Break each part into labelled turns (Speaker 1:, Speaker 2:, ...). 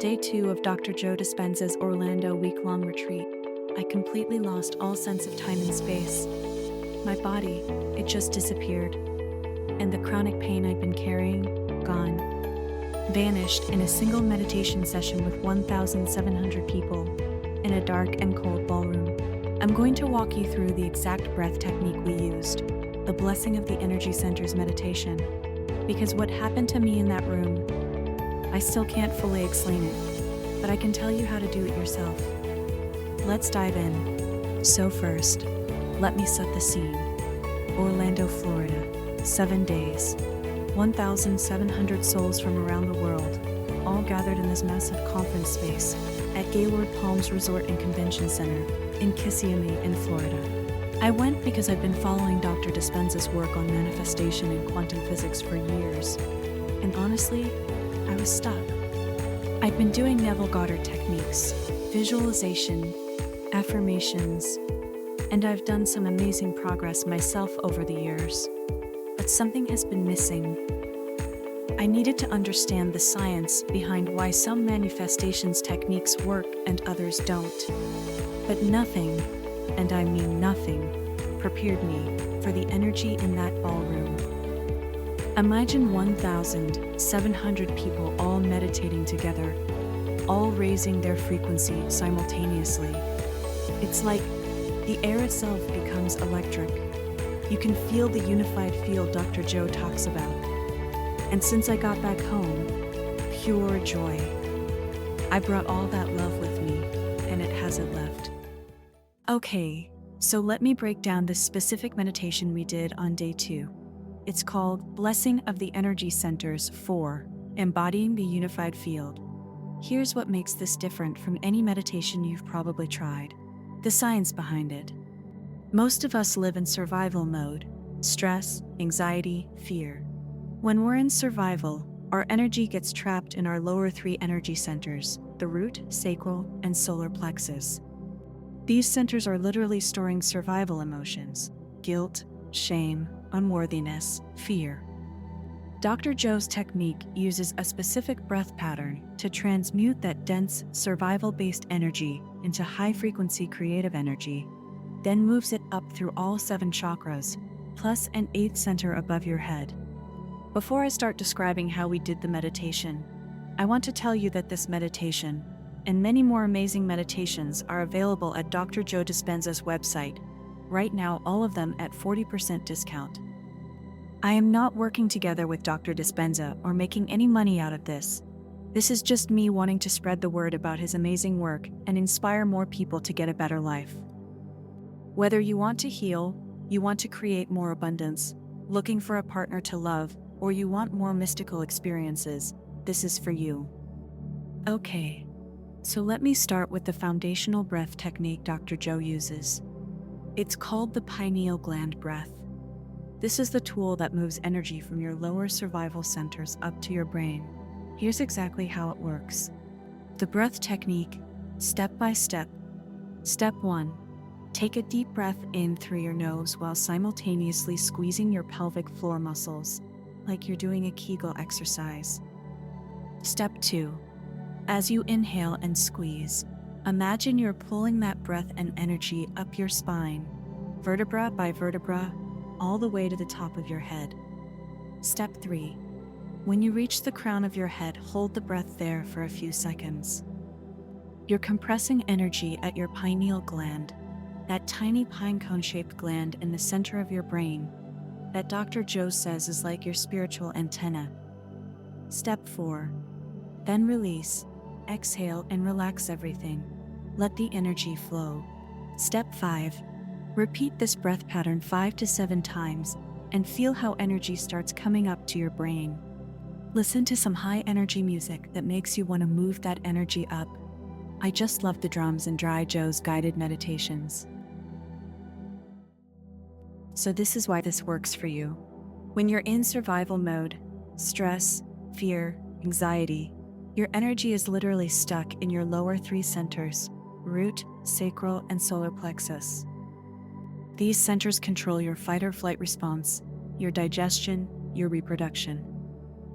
Speaker 1: day 2 of Dr. Joe Dispenza's Orlando week-long retreat, I completely lost all sense of time and space. My body, it just disappeared. And the chronic pain I'd been carrying, gone. Vanished in a single meditation session with 1,700 people in a dark and cold ballroom. I'm going to walk you through the exact breath technique we used, the blessing of the Energycenters meditation. Because what happened to me in that room, I still can't fully explain it, but I can tell you how to do it yourself. Let's dive in. So first, let me set the scene. Orlando, Florida, 7 days, 1,700 souls from around the world, all gathered in this massive conference space at Gaylord Palms Resort and Convention Center in Kissimmee in Florida. I went because I've been following Dr. Dispenza's work on manifestation and quantum physics for years, and honestly, I was stuck. I've been doing Neville Goddard techniques, visualization, affirmations, and I've done some amazing progress myself over the years. But something has been missing. I needed to understand the science behind why some manifestations techniques work and others don't. But nothing, and I mean nothing, prepared me for the energy in that ballroom. Imagine 1,700 people all meditating together, all raising their frequency simultaneously. It's like the air itself becomes electric. You can feel the unified field Dr. Joe talks about. And since I got back home, pure joy. I brought all that love with me, and it hasn't left. Okay, so let me break down the specific meditation we did on day 2. It's called Blessing of the Energycenters 4, Embodying the Unified Field. Here's what makes this different from any meditation you've probably tried. The science behind it. Most of us live in survival mode, stress, anxiety, fear. When we're in survival, our energy gets trapped in our lower 3 energy centers, the root, sacral, and solar plexus. These centers are literally storing survival emotions, guilt, shame, unworthiness, fear. Dr. Joe's technique uses a specific breath pattern to transmute that dense, survival-based energy into high-frequency creative energy, then moves it up through all 7 chakras, plus an 8th center above your head. Before I start describing how we did the meditation, I want to tell you that this meditation, and many more amazing meditations, are available at Dr. Joe Dispenza's website. Right now, all of them at 40% discount. I am not working together with Dr. Dispenza or making any money out of this. This is just me wanting to spread the word about his amazing work and inspire more people to get a better life. Whether you want to heal, you want to create more abundance, looking for a partner to love, or you want more mystical experiences, this is for you. Okay, so let me start with the foundational breath technique Dr. Joe uses. It's called the pineal gland breath. This is the tool that moves energy from your lower survival centers up to your brain. Here's exactly how it works. The breath technique, step by step. Step 1. Take a deep breath in through your nose while simultaneously squeezing your pelvic floor muscles, like you're doing a Kegel exercise. Step 2. As you inhale and squeeze, imagine you're pulling that breath and energy up your spine, vertebra by vertebra, all the way to the top of your head. Step 3. When you reach the crown of your head, hold the breath there for a few seconds. You're compressing energy at your pineal gland, that tiny pine cone-shaped gland in the center of your brain, that Dr. Joe says is like your spiritual antenna. Step 4. Then release, exhale, and relax everything. Let the energy flow. Step 5. Repeat this breath pattern 5 to 7 times and feel how energy starts coming up to your brain. Listen to some high energy music that makes you want to move that energy up. I just love the drums in Dry Joe's guided meditations. So this is why this works for you. When you're in survival mode, stress, fear, anxiety, your energy is literally stuck in your lower 3 centers, root, sacral, and solar plexus. These centers control your fight or flight response, your digestion, your reproduction.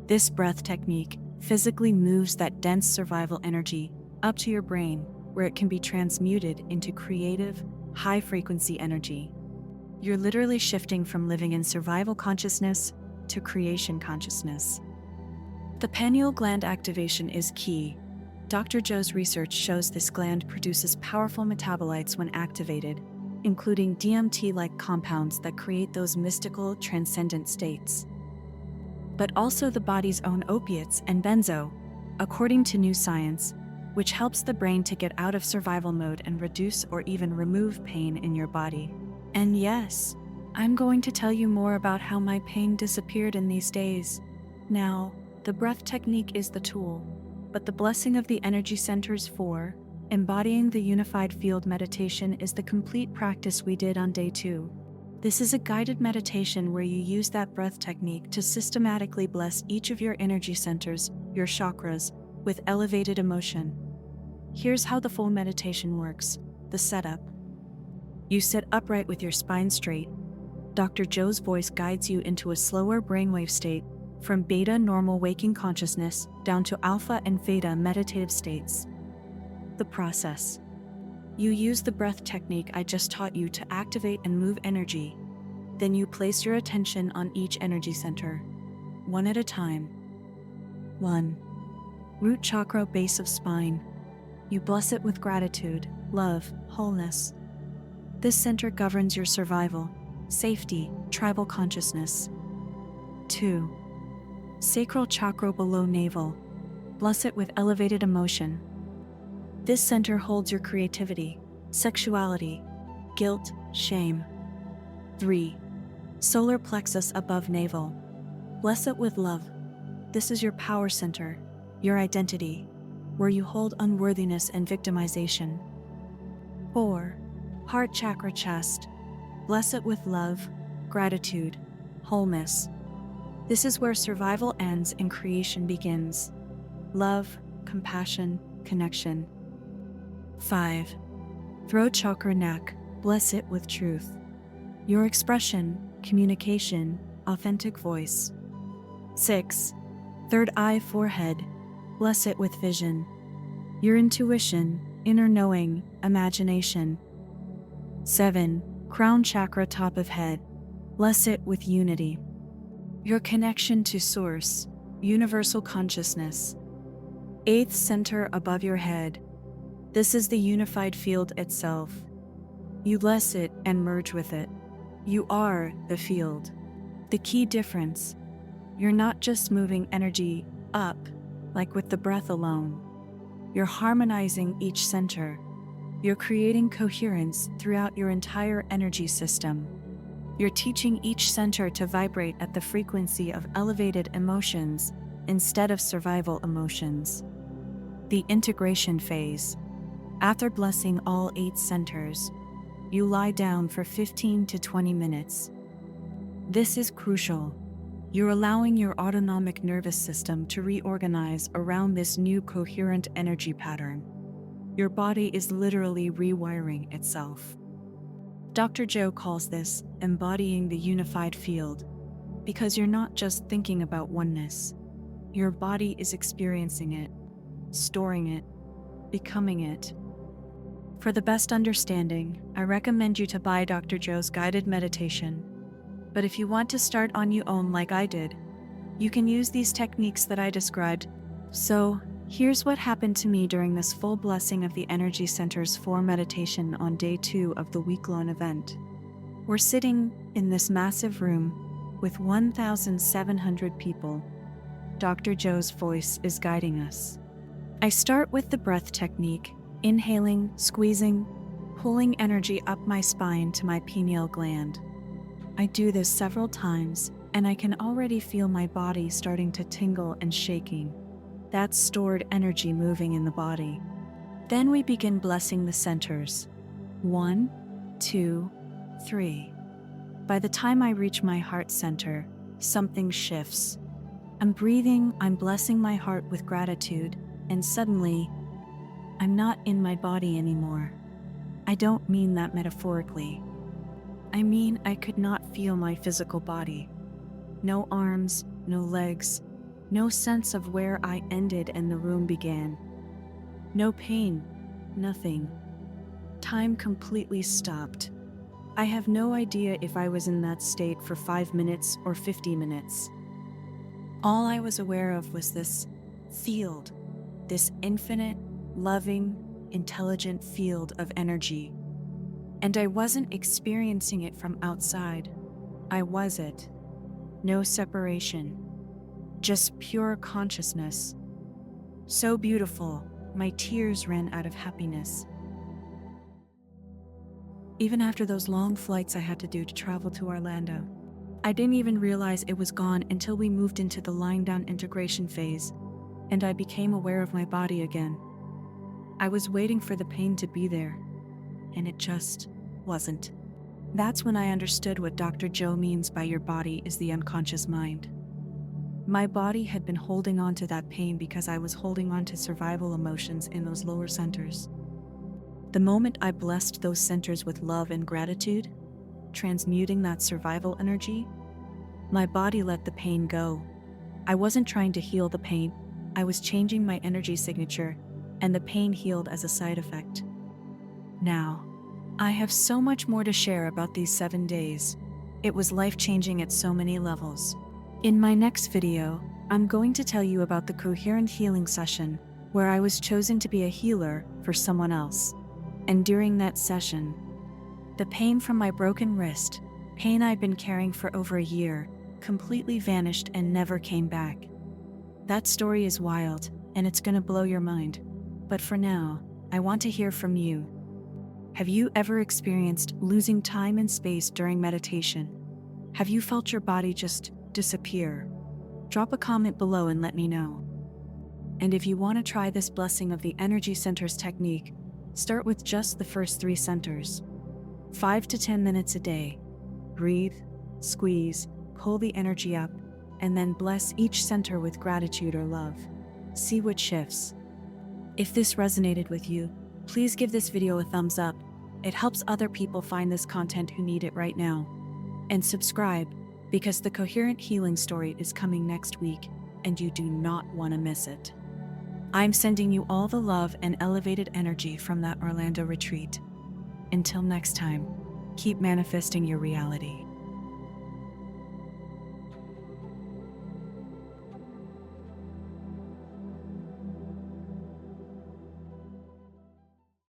Speaker 1: This breath technique physically moves that dense survival energy up to your brain, where it can be transmuted into creative, high-frequency energy. You're literally shifting from living in survival consciousness to creation consciousness. The pineal gland activation is key. Dr. Joe's research shows this gland produces powerful metabolites when activated, including DMT-like compounds that create those mystical, transcendent states. But also the body's own opiates and benzo, according to new science, which helps the brain to get out of survival mode and reduce or even remove pain in your body. And yes, I'm going to tell you more about how my pain disappeared in these days. Now, the breath technique is the tool, but the blessing of the energy centers for embodying the unified field meditation is the complete practice we did on day 2. This is a guided meditation where you use that breath technique to systematically bless each of your energy centers, your chakras, with elevated emotion. Here's how the full meditation works. The setup. You sit upright with your spine straight. Dr. Joe's voice guides you into a slower brainwave state, from beta normal waking consciousness down to alpha and theta meditative states. The process. You use the breath technique I just taught you to activate and move energy. Then you place your attention on each energy center, one at a time. 1. Root chakra, base of spine. You bless it with gratitude, love, wholeness. This center governs your survival, safety, tribal consciousness. 2. Sacral chakra, below navel. Bless it with elevated emotion. This center holds your creativity, sexuality, guilt, shame. 3. Solar plexus, above navel. Bless it with love. This is your power center, your identity, where you hold unworthiness and victimization. 4. Heart chakra, chest. Bless it with love, gratitude, wholeness. This is where survival ends and creation begins. Love, compassion, connection. 5. Throat chakra, neck. Bless it with truth. Your expression, communication, authentic voice. 6. Third eye, forehead. Bless it with vision. Your intuition, inner knowing, imagination. 7. Crown chakra, top of head. Bless it with unity. Your connection to source, universal consciousness. 8th center, above your head. This is the unified field itself. You bless it and merge with it. You are the field. The key difference: you're not just moving energy up, like with the breath alone. You're harmonizing each center. You're creating coherence throughout your entire energy system. You're teaching each center to vibrate at the frequency of elevated emotions instead of survival emotions. The integration phase. After blessing all 8 centers, you lie down for 15 to 20 minutes. This is crucial. You're allowing your autonomic nervous system to reorganize around this new coherent energy pattern. Your body is literally rewiring itself. Dr. Joe calls this embodying the unified field, because you're not just thinking about oneness. Your body is experiencing it, storing it, becoming it. For the best understanding, I recommend you to buy Dr. Joe's guided meditation. But if you want to start on your own like I did, you can use these techniques that I described. So, here's what happened to me during this full blessing of the Energy Centers 4 meditation on day 2 of the week-long event. We're sitting in this massive room with 1,700 people. Dr. Joe's voice is guiding us. I start with the breath technique, inhaling, squeezing, pulling energy up my spine to my pineal gland. I do this several times, and I can already feel my body starting to tingle and shaking. That's stored energy moving in the body. Then we begin blessing the centers. 1, 2, 3. By the time I reach my heart center, something shifts. I'm breathing, I'm blessing my heart with gratitude, and suddenly, I'm not in my body anymore. I don't mean that metaphorically. I mean I could not feel my physical body. No arms, no legs, No sense of where I ended and the room began. No pain, nothing. Time completely stopped. I have no idea if I was in that state for 5 minutes or 50 minutes. All I was aware of was this field, this infinite, loving, intelligent field of energy. And I wasn't experiencing it from outside. I was it. No separation. Just pure consciousness. So beautiful, my tears ran out of happiness. Even after those long flights I had to do to travel to Orlando, I didn't even realize it was gone until we moved into the lying down integration phase, and I became aware of my body again. I was waiting for the pain to be there, and it just wasn't. That's when I understood what Dr. Joe means by your body is the unconscious mind. My body had been holding on to that pain because I was holding on to survival emotions in those lower centers. The moment I blessed those centers with love and gratitude, transmuting that survival energy, my body let the pain go. I wasn't trying to heal the pain, I was changing my energy signature, and the pain healed as a side effect. Now, I have so much more to share about these 7 days. It was life-changing at so many levels. In my next video, I'm going to tell you about the coherent healing session, where I was chosen to be a healer for someone else. And during that session, the pain from my broken wrist, pain I'd been carrying for over a year, completely vanished and never came back. That story is wild, and it's gonna blow your mind. But for now, I want to hear from you. Have you ever experienced losing time and space during meditation? Have you felt your body just disappear? Drop a comment below and let me know. And if you want to try this blessing of the Energycenters technique, start with just the first 3 centers. 5 to 10 minutes a day. Breathe, squeeze, pull the energy up, and then bless each center with gratitude or love. See what shifts. If this resonated with you, please give this video a thumbs up. It helps other people find this content who need it right now. And subscribe, because the coherent healing story is coming next week, and you do not want to miss it. I'm sending you all the love and elevated energy from that Orlando retreat. Until next time, keep manifesting your reality.